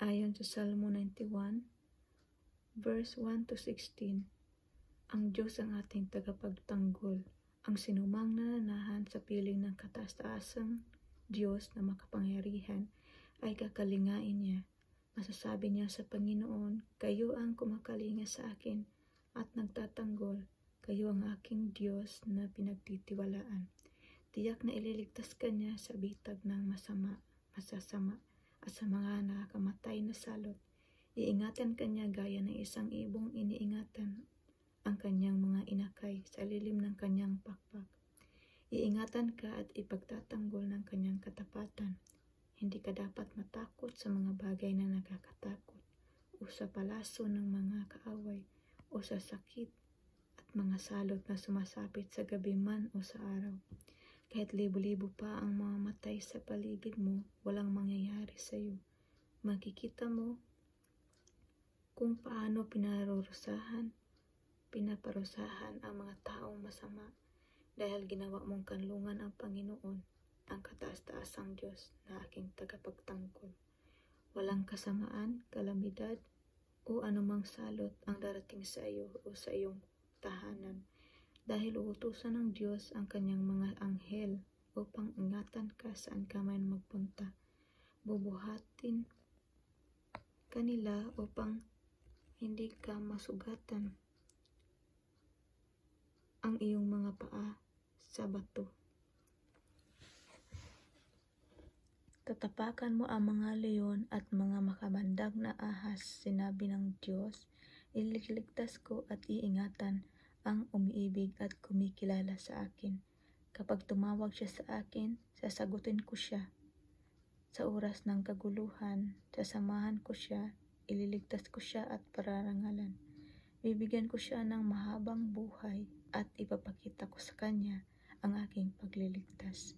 Ayon sa Salmo 91, verse 1 to 16, ang Diyos ang ating tagapagtanggol. Ang sinumang nananahan sa piling ng kataas-taasang Diyos na makapangyarihan ay kakalingain niya. Masasabi niya sa Panginoon, kayo ang kumakalinga sa akin at nagtatanggol. Kayo ang aking Diyos na pinagtitiwalaan. Tiyak na ililigtas ka niya sa bitag ng masasama at sa mga nakakamatay na salot. Iingatan ka niya gaya ng isang ibong iniingatan ang kanyang mga inakay sa lilim ng kanyang pakpak. Iingatan ka at ipagtatanggol ng kanyang katapatan. Hindi ka dapat matakot sa mga bagay na nakakatakot o sa palaso ng mga kaaway o sa sakit at mga salot na sumasapit sa gabi man o sa araw. Kahit libo-libo pa ang mamamatay sa paligid mo, walang mangyayari sa iyo. Makikita mo kung paano pinaparusahan ang mga taong masama dahil ginawa mong kanlungan ang Panginoon, ang kataas-taasang Diyos na aking tagapagtanggol. Walang kasamaan, kalamidad, o anumang salot ang darating sa iyo o sa iyong tahanan dahil uutusan ng Diyos ang kanyang mga anghel upang ingatan ka saan ka man magpunta. Bubuhatin kanila upang hindi ka masugatan ang iyong mga paa sa bato. Tatapakan mo ang mga leon at mga makamandag na ahas, sinabi ng Diyos. Ililigtas ko at iingatan ang umiibig at kumikilala sa akin. Kapag tumawag siya sa akin, sasagutin ko siya. Sa oras ng kaguluhan, sasamahan ko siya, ililigtas ko siya at pararangalan. Bibigyan ko siya ng mahabang buhay at ipapakita ko sa kanya ang aking pagliligtas.